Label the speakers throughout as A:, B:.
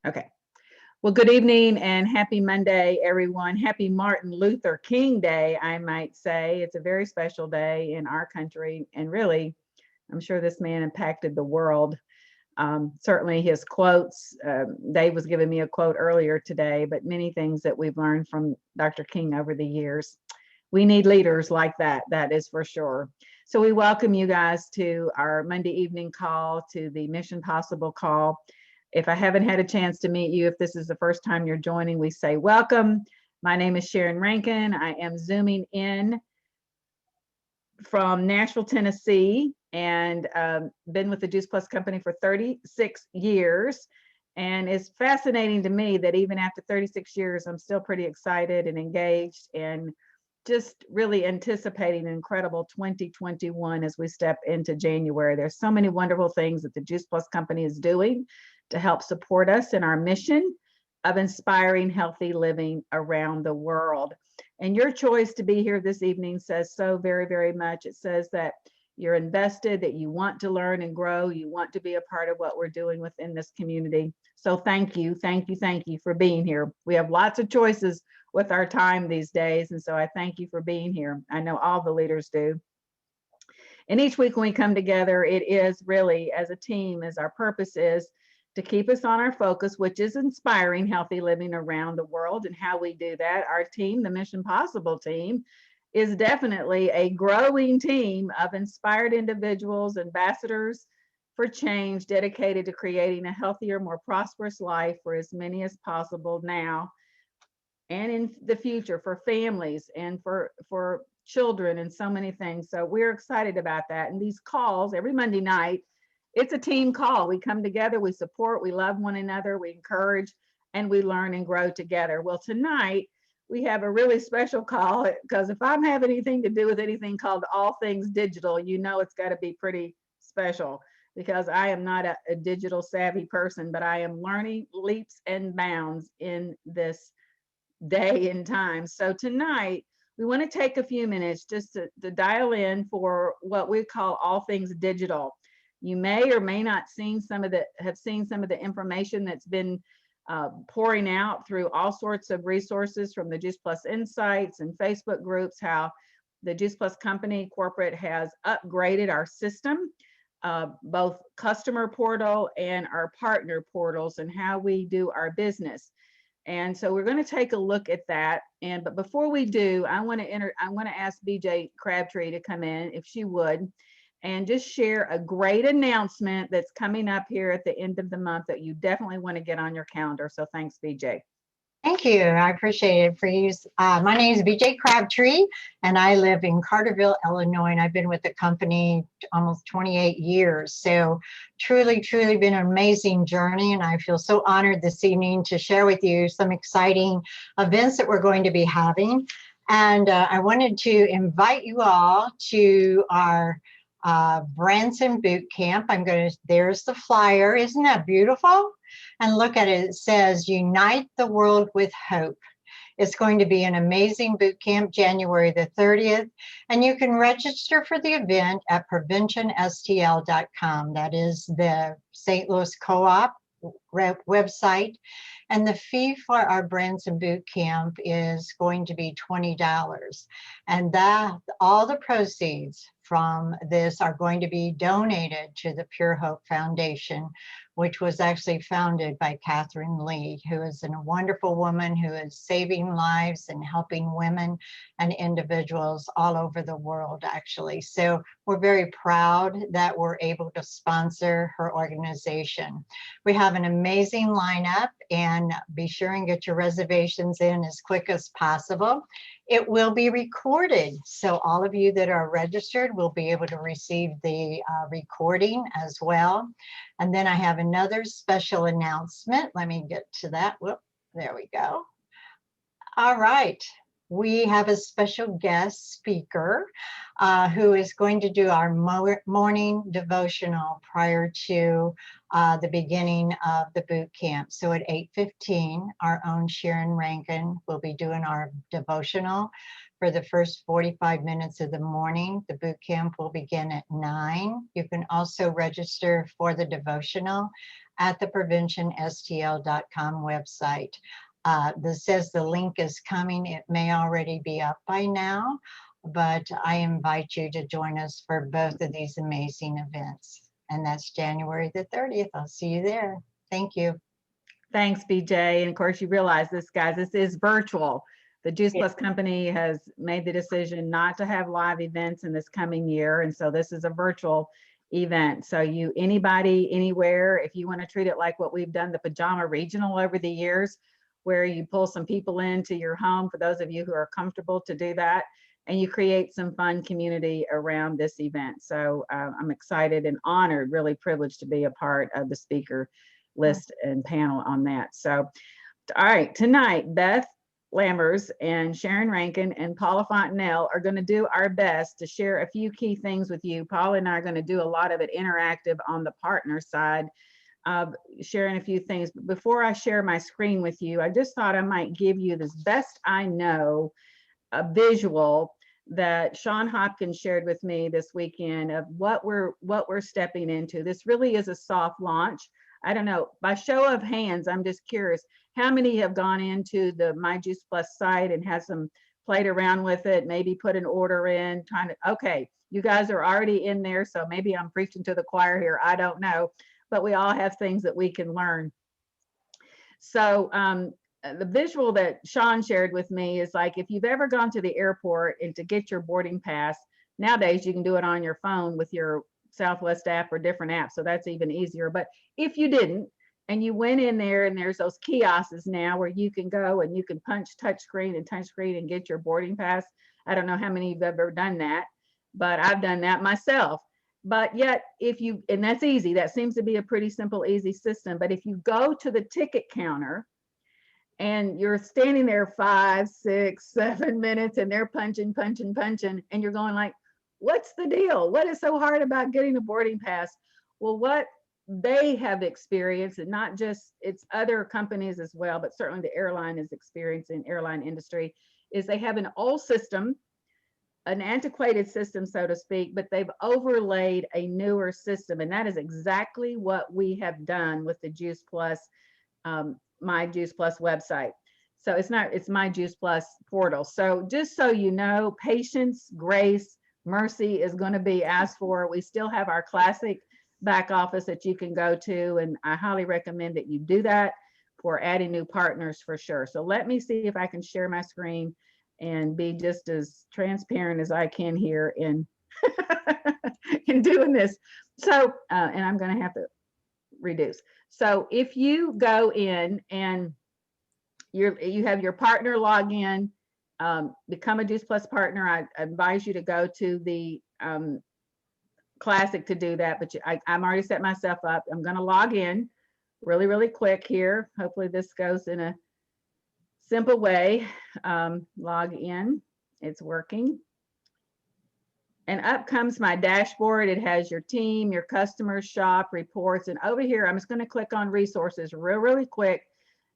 A: Okay. Well, good evening and happy Monday, everyone. Happy Martin Luther King Day, I might say. It's a very special day in our country, and really, I'm sure this man impacted the world. Certainly, his quotes. Dave was giving me a quote earlier today, but many things that we've learned from Dr. King over the years. We need leaders like that, that is for sure. So, we welcome you guys to our Monday evening call, to the Mission Possible call. If I haven't had a chance to meet you, if this is the first time you're joining, we say welcome. My name is Sharon Rankin. I am Zooming in from Nashville, Tennessee, and been with the Juice Plus Company for 36 years. And it's fascinating to me that even after 36 years, I'm still pretty excited and engaged and just really anticipating an incredible 2021 as we step into January. There's so many wonderful things that the Juice Plus Company is doing to help support us in our mission of inspiring healthy living around the world. And your choice to be here this evening says so very, very much. It says that you're invested, that you want to learn and grow, you want to be a part of what we're doing within this community. So thank you, thank you, thank you for being here. We have lots of choices with our time these days, and so I thank you for being here. I know all the leaders do. And each week when we come together, it is really as a team, as our purpose is to keep us on our focus, which is inspiring healthy living around the world. And how we do that, our team, the Mission Possible team, is definitely a growing team of inspired individuals, ambassadors for change, dedicated to creating a healthier, more prosperous life for as many as possible now and in the future, for families and for children and so many things. So we're excited about that. And these calls every Monday night, it's a team call. We come together, we support, we love one another, we encourage, and we learn and grow together. Well, tonight we have a really special call, because if I'm having anything to do with anything called All Things Digital, you know it's got to be pretty special, because I am not a digital savvy person, but I am learning leaps and bounds in this day and time. So tonight, we want to take a few minutes just to dial in for what we call All Things Digital. You may or may not have seen some of the information that's been pouring out through all sorts of resources from the Juice Plus Insights and Facebook groups, how the Juice Plus Company corporate has upgraded our system, both customer portal and our partner portals, and how we do our business. And so we're going to take a look at that. But before we do, I want to ask BJ Crabtree to come in, if she would, and just share a great announcement that's coming up here at the end of the month that you definitely want to get on your calendar. So thanks, BJ.
B: Thank you. I appreciate it for you. My name is BJ Crabtree, and I live in Carterville, Illinois, and I've been with the company almost 28 years. So truly, truly been an amazing journey, and I feel so honored this evening to share with you some exciting events that we're going to be having. And I wanted to invite you all to our Branson Boot Camp. There's the flyer. Isn't that beautiful? And look at it. It says, Unite the World with Hope. It's going to be an amazing boot camp, January the 30th. And you can register for the event at preventionstl.com. That is the St. Louis Co-op website. And the fee for our Branson Boot Camp is going to be $20. And that all the proceeds from this are going to be donated to the Pure Hope Foundation, which was actually founded by Catherine Lee, who is a wonderful woman who is saving lives and helping women and individuals all over the world, actually. So we're very proud that we're able to sponsor her organization. We have an amazing lineup, and be sure and get your reservations in as quick as possible. It will be recorded, so all of you that are registered will be able to receive the recording as well. And then I have another special announcement. Let me get to that. Whoop, there we go. All right. We have a special guest speaker who is going to do our morning devotional prior to the beginning of the boot camp. So at 8:15, our own Sharon Rankin will be doing our devotional for the first 45 minutes of the morning. The boot camp will begin at 9. You can also register for the devotional at the preventionstl.com website. This says the link is coming. It may already be up by now, but I invite you to join us for both of these amazing events. And that's January the 30th. I'll see you there. Thank you.
A: Thanks, BJ. And of course, you realize this, guys, this is virtual. The Juice Plus company has made the decision not to have live events in this coming year. And so this is a virtual event. So anybody, anywhere, if you want to treat it like what we've done, the Pajama Regional over the years, where you pull some people into your home, for those of you who are comfortable to do that, and you create some fun community around this event. So I'm excited and honored, really privileged to be a part of the speaker list and panel on that. So, all right, tonight, Beth Lammers and Sharon Rankin and Paula Fontenelle are going to do our best to share a few key things with you. Paula and I are going to do a lot of it interactive on the partner side, sharing a few things. But before I share my screen with you, I just thought I might give you, this best I know, a visual that Sean Hopkins shared with me this weekend of what we're stepping into. This really is a soft launch. I don't know, by show of hands, I'm just curious, how many have gone into the My Juice Plus site and has some played around with it, maybe put an order in, trying to, okay, you guys are already in there, so maybe I'm preaching to the choir here, I don't know, but we all have things that we can learn. So the visual that Sean shared with me is like, if you've ever gone to the airport and to get your boarding pass, nowadays you can do it on your phone with your Southwest app or different apps, so that's even easier. But if you didn't, and you went in there, and there's those kiosks now where you can go and you can punch touch screen and get your boarding pass. I don't know how many of you have ever done that, but I've done that myself. But yet, and that's easy, that seems to be a pretty simple, easy system. But if you go to the ticket counter and you're standing there 5, 6, 7 minutes, and they're punching, and you're going like, what's the deal? What is so hard about getting a boarding pass? Well, what they have experienced, and not just, it's other companies as well, but certainly the airline is experiencing, airline industry, is they have an old system, an antiquated system, so to speak, but they've overlaid a newer system. And that is exactly what we have done with the Juice Plus, My Juice Plus website. So it's My Juice Plus portal. So just so you know, patience, grace, mercy is going to be asked for. We still have our classic back office that you can go to, and I highly recommend that you do that for adding new partners for sure. So let me see if I can share my screen and be just as transparent as I can here in in doing this. So and I'm going to have to reduce. So if you go in and you have your partner login, become a Juice Plus partner, I advise you to go to the Classic to do that, but I'm already set myself up. I'm going to log in really quick here. Hopefully this goes in a simple way. Log in, it's working. And up comes my dashboard. It has your team, your customers, shop, reports, and over here, I'm just going to click on resources really quick.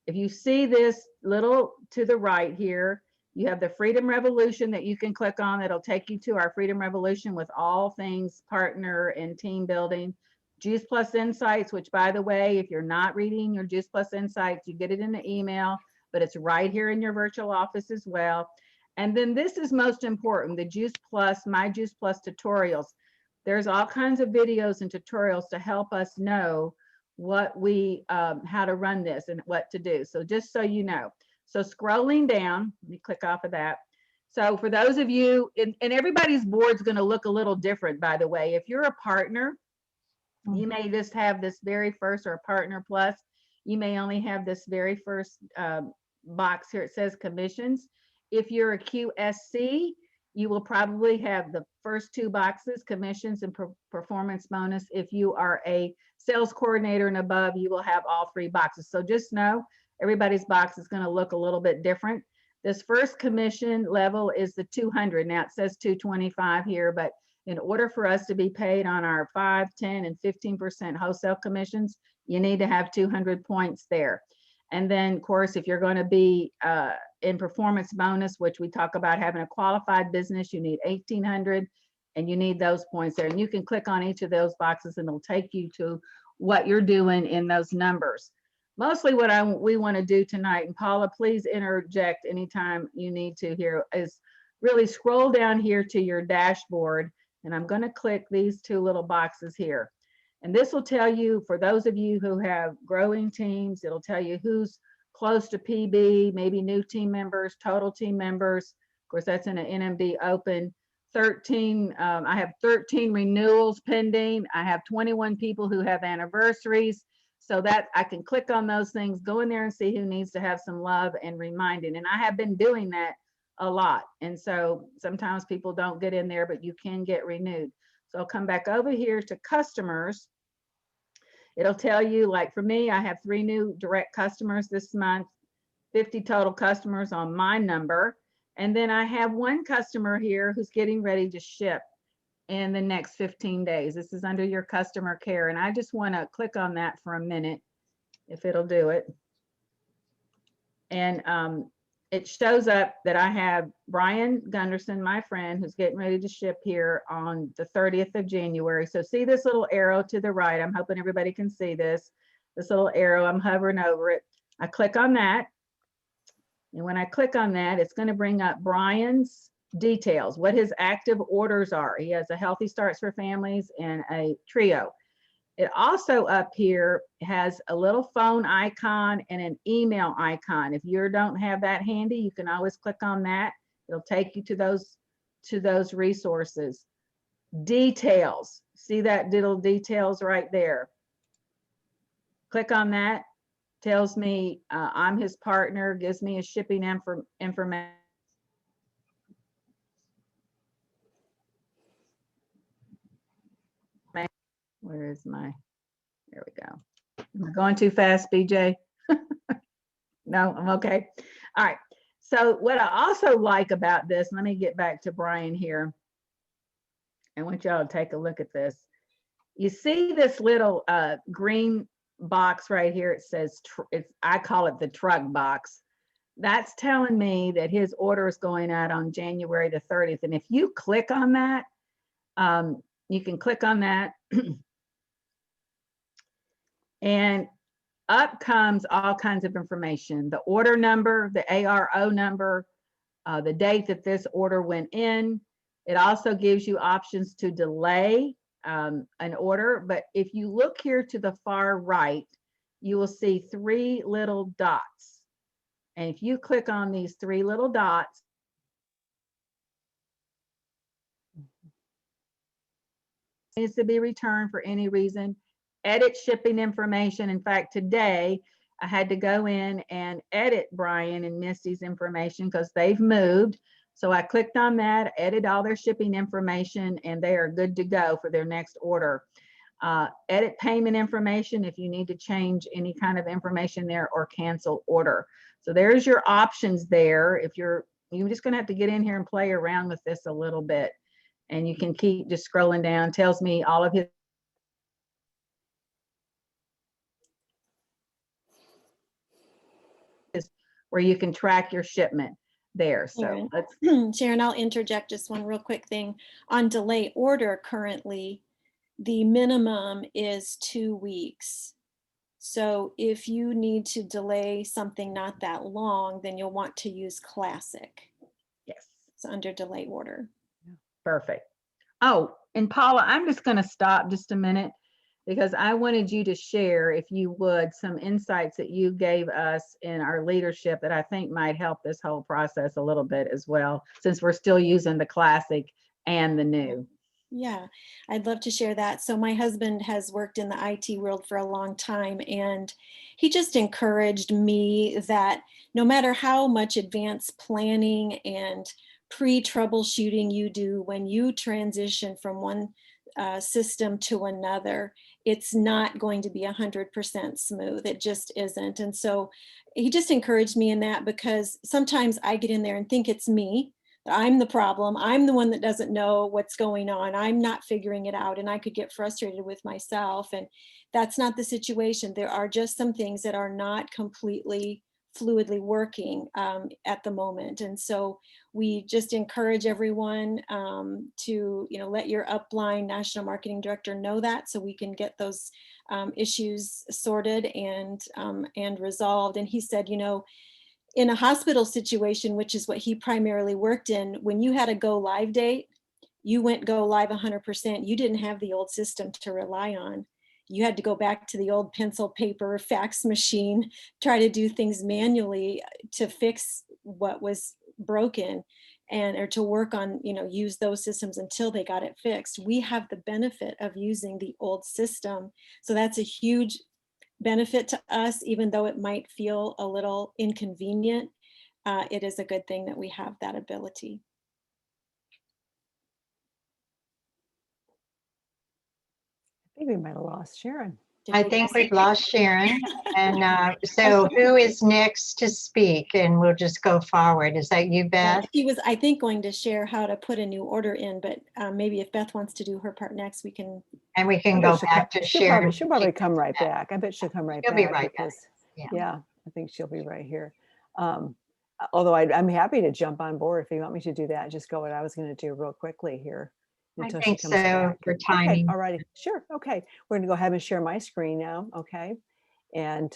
A: If you see this little to the right here, you have the Freedom Revolution that you can click on. It'll take you to our Freedom Revolution with all things partner and team building. Juice Plus Insights, which by the way, if you're not reading your Juice Plus Insights, you get it in the email, but it's right here in your virtual office as well. And then this is most important, the Juice Plus, My Juice Plus tutorials. There's all kinds of videos and tutorials to help us know what how to run this and what to do. So just so you know. So scrolling down, let me click off of that. So for those of you, and everybody's board's going to look a little different, by the way. If you're a partner, you may just have this very first, or a partner plus, you may only have this very first box here. It says commissions. If you're a QSC, you will probably have the first 2 boxes, commissions and performance bonus. If you are a sales coordinator and above, you will have all 3 boxes. So just know, everybody's box is going to look a little bit different. This first commission level is the 200. Now it says 225 here, but in order for us to be paid on our 5, 10, and 15% wholesale commissions, you need to have 200 points there. And then, of course, if you're going to be in performance bonus, which we talk about having a qualified business, you need 1,800, and you need those points there. And you can click on each of those boxes, and it'll take you to what you're doing in those numbers. Mostly what we want to do tonight, and Paula, please interject anytime you need to here, is really scroll down here to your dashboard, and I'm going to click these two little boxes here. And this will tell you, for those of you who have growing teams, it'll tell you who's close to PB, maybe new team members, total team members. Of course, that's in an NMD open. 13, I have 13 renewals pending. I have 21 people who have anniversaries. So that I can click on those things, go in there and see who needs to have some love and reminding. And I have been doing that a lot. And so sometimes people don't get in there, but you can get renewed. So I'll come back over here to customers. It'll tell you, like for me, I have 3 new direct customers this month, 50 total customers on my number. And then I have 1 customer here who's getting ready to ship in the next 15 days. This is under your customer care. And I just want to click on that for a minute, if it'll do it. And it shows up that I have Brian Gunderson, my friend, who's getting ready to ship here on the 30th of January. So see this little arrow to the right. I'm hoping everybody can see this. This little arrow, I'm hovering over it. I click on that. And when I click on that, it's going to bring up Brian's details, what his active orders are. He has a Healthy Starts for Families and a Trio. It also up here has a little phone icon and an email icon. If you don't have that handy, you can always click on that. It'll take you to those resources. Details. See that little details right there. Click on that. Tells me I'm his partner, gives me a shipping information. Where is my, there we go. Am I going too fast, BJ? No, I'm okay. All right. So what I also like about this, let me get back to Brian here. I want y'all to take a look at this. You see this little green box right here. It says, I call it the truck box. That's telling me that his order is going out on January the 30th. And if you click on that, you can click on that. And up comes all kinds of information, the order number, the ARO number, the date that this order went in. It also gives you options to delay an order. But if you look here to the far right, you will see 3 little dots. And if you click on these 3 little dots, needs to be returned for any reason. Edit shipping information. In fact, today I had to go in and edit Brian and Misty's information because they've moved. So I clicked on that, edit all their shipping information, and they are good to go for their next order. Edit payment information if you need to change any kind of information there or cancel order. So there's your options there. If you're just going to have to get in here and play around with this a little bit, and you can keep just scrolling down. Tells me all of his where you can track your shipment there. So let's
C: Sharon, I'll interject just one real quick thing. On delay order currently, the minimum is 2 weeks. So if you need to delay something not that long, then you'll want to use Classic.
A: Yes.
C: It's under delay order.
A: Perfect. Oh, and Paula, I'm just going to stop just a minute because I wanted you to share, if you would, some insights that you gave us in our leadership that I think might help this whole process a little bit as well, since we're still using the Classic and the new.
C: Yeah, I'd love to share that. So my husband has worked in the IT world for a long time, and he just encouraged me that no matter how much advanced planning and pre-troubleshooting you do when you transition from one system to another, it's not going to be 100% smooth. It just isn't. And so he just encouraged me in that, because sometimes I get in there and think it's me. I'm the problem. I'm the one that doesn't know what's going on. I'm not figuring it out. And I could get frustrated with myself. And that's not the situation. There are just some things that are not completely fluidly working at the moment. And so we just encourage everyone to, let your upline national marketing director know that, so we can get those issues sorted and resolved. And he said, in a hospital situation, which is what he primarily worked in, when you had a go live date, you went go live 100%. You didn't have the old system to rely on. You had to go back to the old pencil, paper, fax machine, try to do things manually to fix what was broken, or to work on, use those systems until they got it fixed. We have the benefit of using the old system. So that's a huge benefit to us, even though it might feel a little inconvenient. It is a good thing that we have that ability.
D: I think we might have lost Sharon.
B: I think we've lost Sharon. And so who is next to speak? And we'll just go forward. Is that you, Beth?
C: She was, I think, going to share how to put a new order in, but maybe if Beth wants to do her part next, we can.
B: And we can go back to Sharon.
D: She'll probably come right back. I bet she'll come right
B: She'll
D: back.
B: be right back.
D: Because,
B: Yeah.
D: yeah, I think she'll be right here. Although I'm happy to jump on board if you want me to do that. Just go what I was going to do real quickly here.
B: I
D: Until
B: think
D: she comes
B: so
D: back.
B: for timing.
D: Okay, all righty. Sure. Okay. We're going to go ahead and share my screen now. Okay. And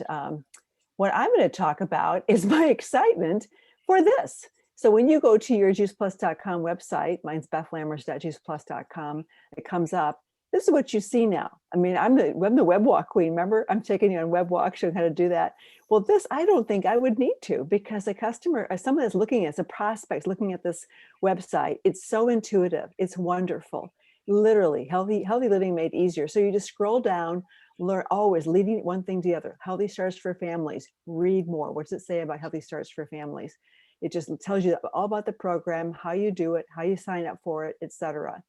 D: what I'm going to talk about is my excitement for this. So when you go to your juiceplus.com website, mine's bethlammers.juiceplus.com, it comes up. This is what you see now. I mean, I'm the web walk queen. Remember, I'm taking you on web walk, showing how to do that. Well, this, I don't think I would need to, because a customer, someone that's looking at, a prospect looking at this website, it's so intuitive. It's wonderful. Literally, healthy living made easier. So you just scroll down, learn, always leading one thing to the other. Healthy Starts for Families. Read more. What does it say about Healthy Starts for Families? It just tells you all about the program, how you do it, how you sign up for it, etc.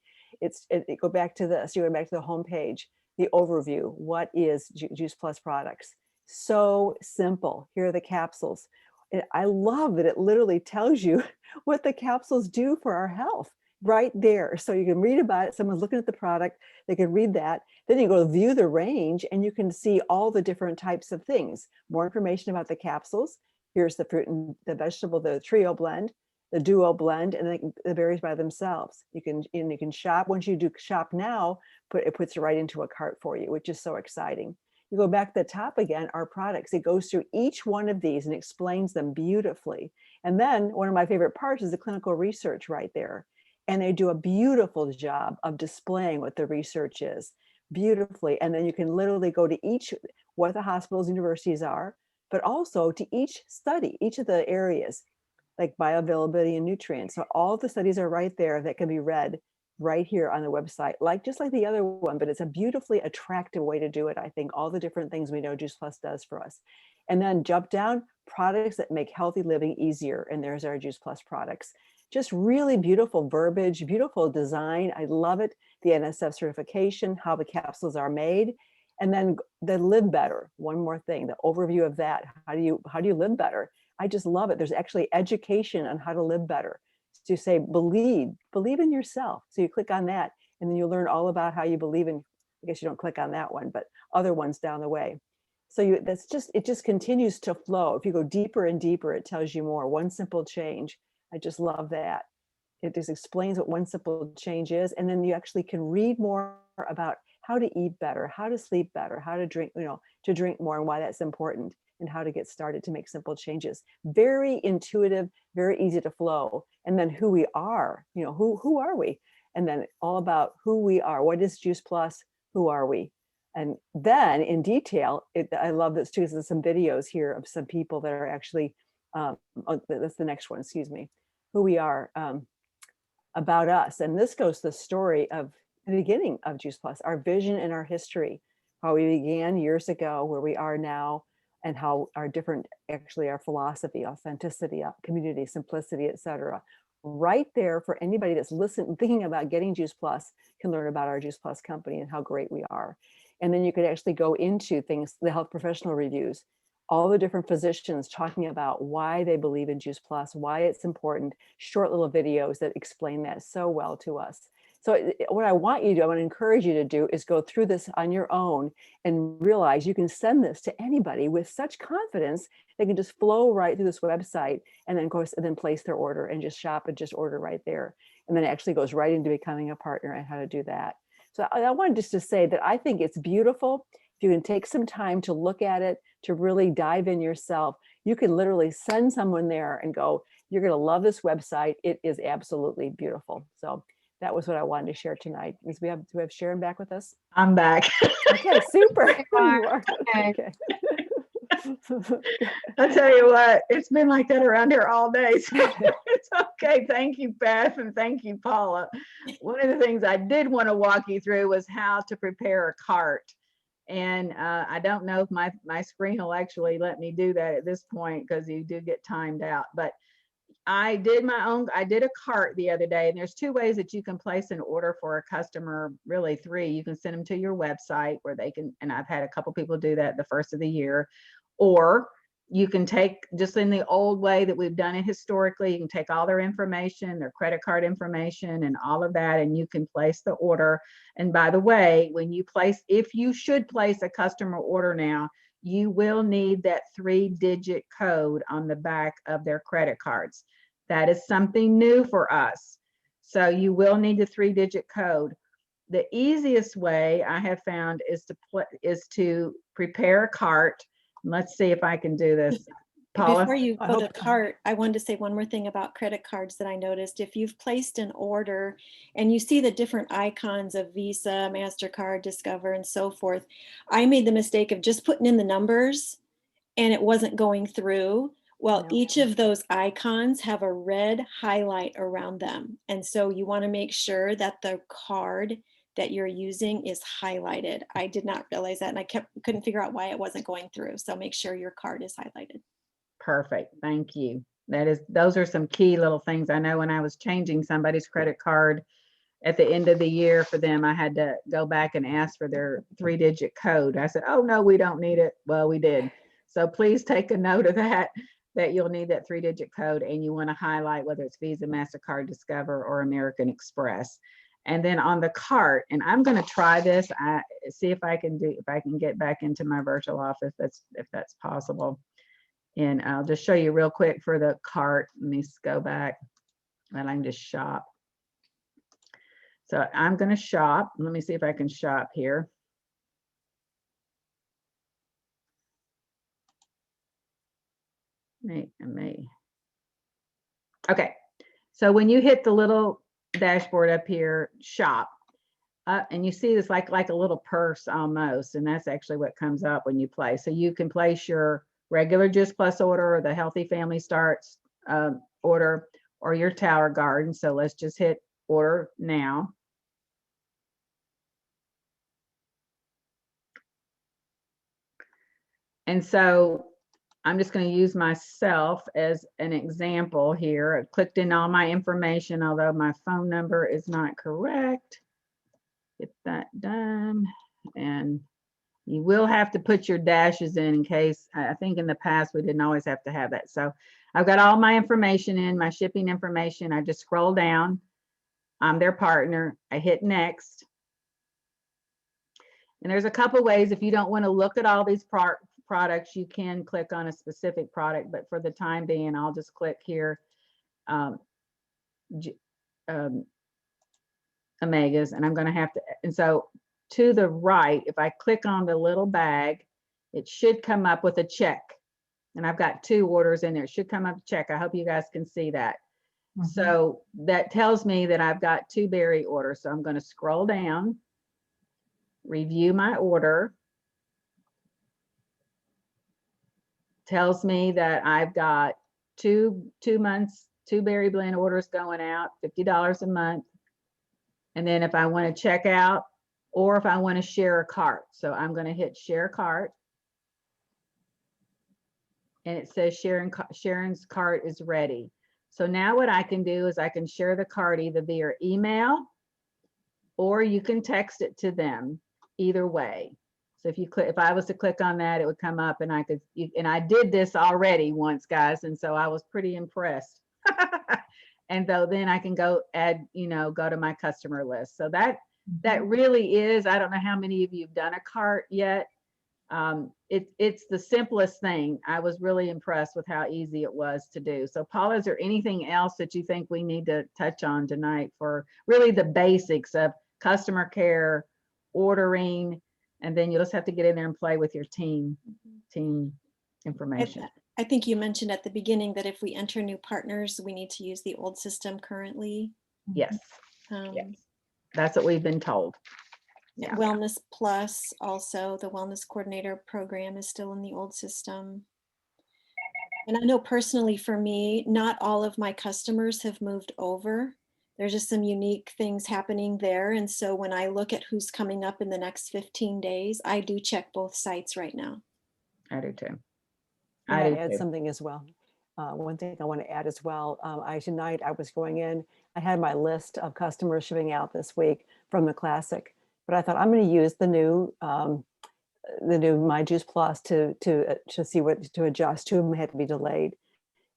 D: Go back to this. You go back to the home page, the overview. What is Juice Plus products? So simple. Here are the capsules. I love that it literally tells you what the capsules do for our health right there. So you can read about it. Someone's looking at the product, they can read that. Then you go view the range and you can see all the different types of things. More information about the capsules. Here's the fruit and the vegetable, the trio blend, the duo blend, and then the berries by themselves. You can shop. Once you do shop now, it puts it right into a cart for you, which is so exciting. You go back to the top again, our products. It goes through each one of these and explains them beautifully. And then one of my favorite parts is the clinical research right there. And they do a beautiful job of displaying what the research is beautifully. And then you can literally go to each, what the hospitals, universities are, but also to each study, each of the areas, like bioavailability and nutrients. So all the studies are right there that can be read right here on the website, just like the other one, but it's a beautifully attractive way to do it. I think all the different things we know Juice Plus does for us. And then jump down, products that make healthy living easier. And there's our Juice Plus products. Just really beautiful verbiage, beautiful design. I love it. The NSF certification, how the capsules are made. And then the live better. One more thing, the overview of that. How do you live better? I just love it. There's actually education on how to live better. To say, believe in yourself. So you click on that and then you learn all about how you believe in, I guess you don't click on that one, but other ones down the way. So it just continues to flow. If you go deeper and deeper, it tells you more. One simple change. I just love that. It just explains what one simple change is. And then you actually can read more about how to eat better, how to sleep better, how to drink, to drink more and why that's important, and how to get started to make simple changes. Very intuitive, very easy to flow. And then who we are, who are we? And then all about who we are. What is Juice Plus? Who are we? And then in detail, I love this too, because there's some videos here of some people that are actually, that's the next one, excuse me, who we are, about us. And this goes to the story of the beginning of Juice Plus, our vision and our history, how we began years ago, where we are now, and how our different, actually our philosophy, authenticity, community, simplicity, etc. Right there for anybody that's thinking about getting Juice Plus can learn about our Juice Plus company and how great we are. And then you could actually go into things, the health professional reviews, all the different physicians talking about why they believe in Juice Plus, why it's important, short little videos that explain that so well to us. So what I want you to do, I want to encourage you to do is go through this on your own and realize you can send this to anybody with such confidence. They can just flow right through this website and then, of course, and then place their order and just shop and just order right there. And then it actually goes right into becoming a partner and how to do that. So I wanted just to say that I think it's beautiful. If you can take some time to look at it, to really dive in yourself, you can literally send someone there and go, you're going to love this website. It is absolutely beautiful. So that was what I wanted to share tonight. Do we have Sharon back with us?
A: I'm back.
D: Okay, super.
B: you are. Okay.
D: Okay.
A: I'll tell you what, it's been like that around here all day. So it's okay. Thank you, Beth, and thank you, Paula. One of the things I did want to walk you through was how to prepare a cart. And I don't know if my screen will actually let me do that at this point because you do get timed out. But I did a cart the other day, and there's two ways that you can place an order for a customer, really three. You can send them to your website where they can, and I've had a couple people do that the first of the year, or you can take, just in the old way that we've done it historically, you can take all their information, their credit card information and all of that, and you can place the order. And by the way, if you should place a customer order now, you will need that 3-digit code on the back of their credit cards. That is something new for us. So you will need the 3-digit code. The easiest way I have found is to prepare a cart. Let's see if I can do this. Paula?
C: Before you
D: I
C: go to
D: hope-
C: cart, I wanted to say one more thing about credit cards that I noticed. If you've placed an order and you see the different icons of Visa, MasterCard, Discover, and so forth, I made the mistake of just putting in the numbers and it wasn't going through. Well,
D: No.
C: each of those icons have a red highlight around them. And so you want to make sure that the card that you're using is highlighted. I did not realize that, and I couldn't figure out why it wasn't going through. So make sure your card is highlighted.
A: Perfect. Thank you. Those are some key little things. I know when I was changing somebody's credit card at the end of the year for them, I had to go back and ask for their 3-digit code. I said, oh, no, we don't need it. Well, we did. So please take a note of that you'll need that 3-digit code, and you want to highlight whether it's Visa, MasterCard, Discover, or American Express. And then on the cart, and I'm going to try this, see if I can get back into my virtual office, if that's possible. And I'll just show you real quick for the cart. Let me go back and I can just shop. So I'm going to shop. Let me see if I can shop here. Me. Okay. So when you hit the little dashboard up here, shop, and you see this like a little purse almost, and that's actually what comes up when you place. So you can place your regular Juice Plus order, or the Healthy Family Starts order, or your Tower Garden. So let's just hit order now. And so I'm just going to use myself as an example here. I clicked in all my information, although my phone number is not correct. Get that done. And you will have to put your dashes in case, I think in the past we didn't always have to have that. So I've got all my information in, my shipping information. I just scroll down. I'm their partner. I hit next. And there's a couple ways. If you don't want to look at all these products, you can click on a specific product, but for the time being, I'll just click here, Omegas, and I'm going to have to, and so to the right, if I click on the little bag, it should come up with a check. And I've got 2 orders in there. It should come up check. I hope you guys can see that. Mm-hmm. So that tells me that I've got 2 berry orders. So I'm going to scroll down, review my order. Tells me that I've got 2 months, 2 berry blend orders going out, $50 a month. And then if I want to check out, or if I want to share a cart. So I'm going to hit share cart. And it says Sharon's cart is ready. So now what I can do is I can share the cart either via email, or you can text it to them, either way. So if I was to click on that, it would come up, and and I did this already once, guys. And so I was pretty impressed. And so then I can go add, go to my customer list. So that really is, I don't know how many of you have done a cart yet. It's the simplest thing. I was really impressed with how easy it was to do. So Paula, is there anything else that you think we need to touch on tonight for really the basics of customer care, ordering, and then you just have to get in there and play with your team information.
C: I think you mentioned at the beginning that if we enter new partners, we need to use the old system currently.
A: Yes,
C: Um,
A: yes. That's what we've been told. Yeah.
C: Wellness Plus, also the Wellness Coordinator program is still in the old system. And I know personally for me, not all of my customers have moved over. There's just some unique things happening there. And so when I look at who's coming up in the next 15 days, I do check both sites right now.
A: I do too.
D: I
A: I do
D: add
A: too.
D: something as well. One thing I want to add as well, tonight I was going in, I had my list of customers shipping out this week from the Classic, but I thought I'm going to use the new My Juice Plus to see what to adjust. 2 of them had to be delayed.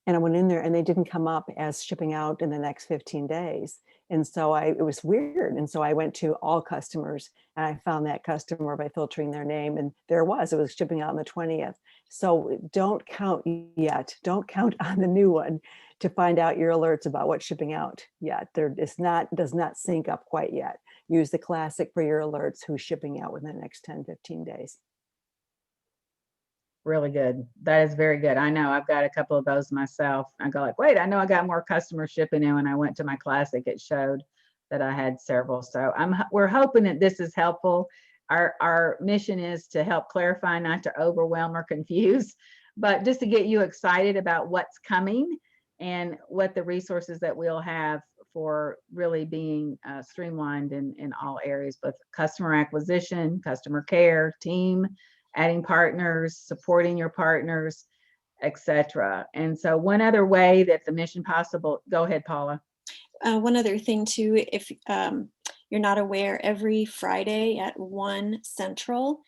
D: And I went in there and they didn't come up as shipping out in the next 15 days. And so it was weird. And so I went to all customers and I found that customer by filtering their name, and it was shipping out on the 20th. So don't count yet. Don't count on the new one to find out your alerts about what's shipping out yet. Does not sync up quite yet. Use the Classic for your alerts who's shipping out within the next 10, 15 days.
A: Really good. That is very good. I know I've got a couple of those myself. I go like, wait, I know I got more customers shipping in. When I went to my Classic, it showed that I had several. So we're hoping that this is helpful. Our mission is to help clarify, not to overwhelm or confuse, but just to get you excited about what's coming and what the resources that we'll have for really being streamlined in all areas, both customer acquisition, customer care, team, adding partners, supporting your partners, etc. And so one other way that the mission possible, go ahead, Paula.
C: One other thing too, if you're not aware, every Friday at 1 Central,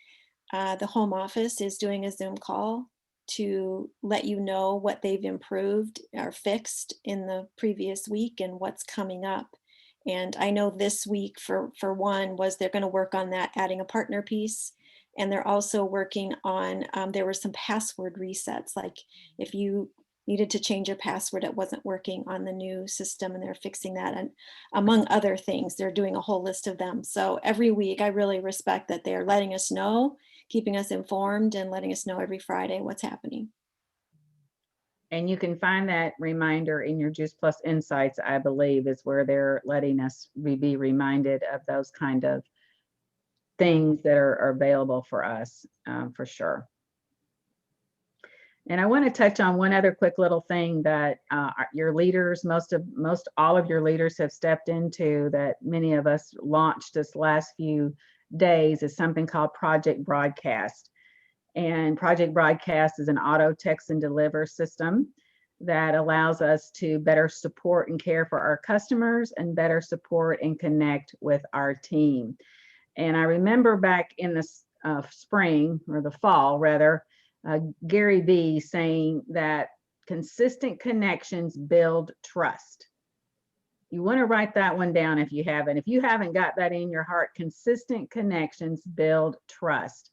C: the home office is doing a Zoom call to let you know what they've improved or fixed in the previous week and what's coming up. And I know this week for one was they're going to work on that, adding a partner piece. And they're also working on, there were some password resets, like if you needed to change your password, it wasn't working on the new system, and they're fixing that. And among other things, they're doing a whole list of them. So every week, I really respect that they're letting us know, keeping us informed, and letting us know every Friday what's happening.
A: And you can find that reminder in your Juice Plus Insights, I believe, is where they're letting us be reminded of those kind of things that are available for us, for sure. And I want to touch on one other quick little thing that your leaders, most all of your leaders have stepped into, that many of us launched this last few days, is something called Project Broadcast. And Project Broadcast is an auto text and deliver system that allows us to better support and care for our customers and better support and connect with our team. And I remember back in the spring, or the fall rather, Gary Vee saying that consistent connections build trust. You want to write that one down if you haven't. If you haven't got that in your heart, consistent connections build trust.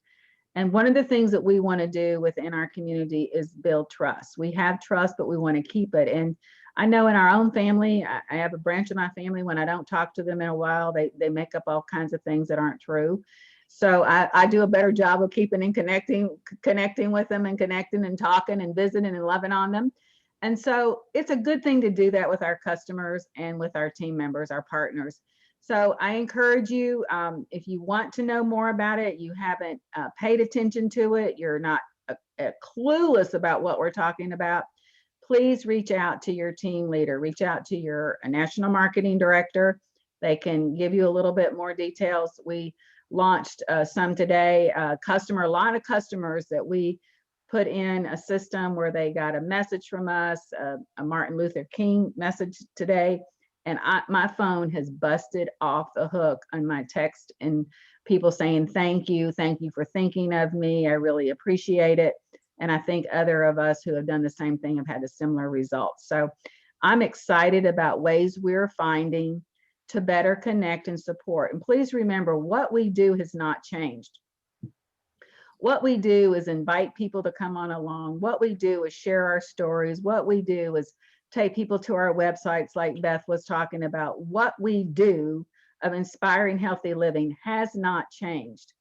A: And one of the things that we want to do within our community is build trust. We have trust, but we want to keep it. And I know in our own family, I have a branch of my family, when I don't talk to them in a while, they make up all kinds of things that aren't true. So I do a better job of keeping and connecting with them, and connecting and talking and visiting and loving on them. And so it's a good thing to do that with our customers and with our team members, our partners. So I encourage you, if you want to know more about it, you haven't paid attention to it, you're not clueless about what we're talking about, please reach out to your team leader, reach out to your national marketing director. They can give you a little bit more details. We launched some today, a lot of customers that we put in a system where they got a message from us, a Martin Luther King message today. And my phone has busted off the hook on my text, and people saying, thank you for thinking of me. I really appreciate it. And I think other of us who have done the same thing have had a similar result. So I'm excited about ways we're finding to better connect and support. And please remember, what we do has not changed. What we do is invite people to come on along. What we do is share our stories. What we do is take people to our websites like Beth was talking about. What we do of inspiring healthy living has not changed.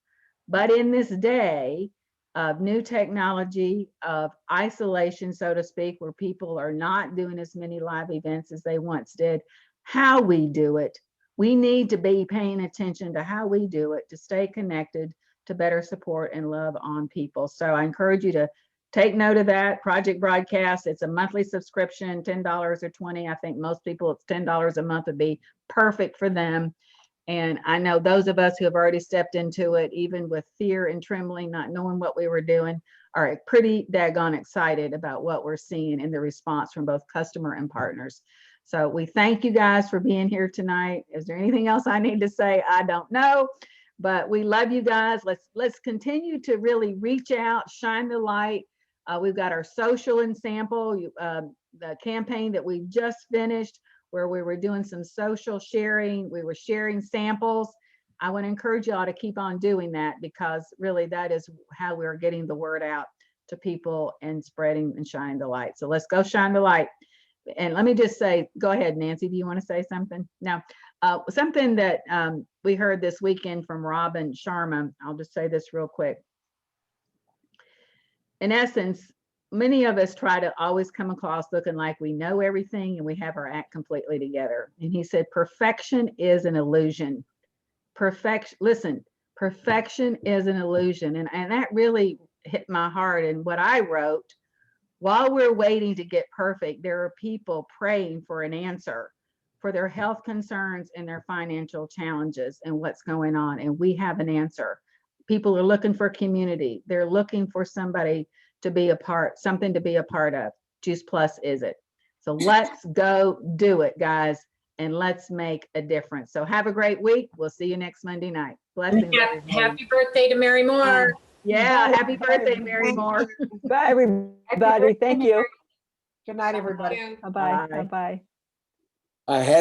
A: But in this day of new technology, of isolation, so to speak, where people are not doing as many live events as they once did, how we do it, we need to be paying attention to how we do it to stay connected, to better support and love on people. So I encourage you to take note of that. Project Broadcast, it's a monthly subscription, $10 or $20. I think most people, it's $10 a month would be perfect for them. And I know those of us who have already stepped into it, even with fear and trembling, not knowing what we were doing, are pretty daggone excited about what we're seeing in the response from both customer and partners. So we thank you guys for being here tonight. Is there anything else I need to say? I don't know. But we love you guys. Let's continue to really reach out, shine the light. We've got our social and sample, the campaign that we just finished, where we were doing some social sharing. We were sharing samples. I want to encourage y'all to keep on doing that, because really that is how we're getting the word out to people and spreading and shining the light. So let's go shine the light. And let me just say, go ahead, Nancy, do you want to say something? Now, something that we heard this weekend from Robin Sharma, I'll just say this real quick. In essence, many of us try to always come across looking like we know everything and we have our act completely together. And he said, perfection is an illusion. Listen, perfection is an illusion. And that really hit my heart. And what I wrote, while we're waiting to get perfect, there are people praying for an answer for their health concerns and their financial challenges and what's going on. And we have an answer. People are looking for community. They're looking for somebody to be a part, something to be a part of. Juice Plus is it. So let's go do it, guys, and let's make a difference. So have a great week. We'll see you next Monday night. Blessings.
E: Happy birthday to Mary Moore.
A: Yeah,
D: Bye.
A: happy birthday, Mary Moore.
D: Bye, everybody. Thank you.
E: Good night, everybody.
D: Bye-bye.
A: Bye.
D: Bye-bye.
F: I had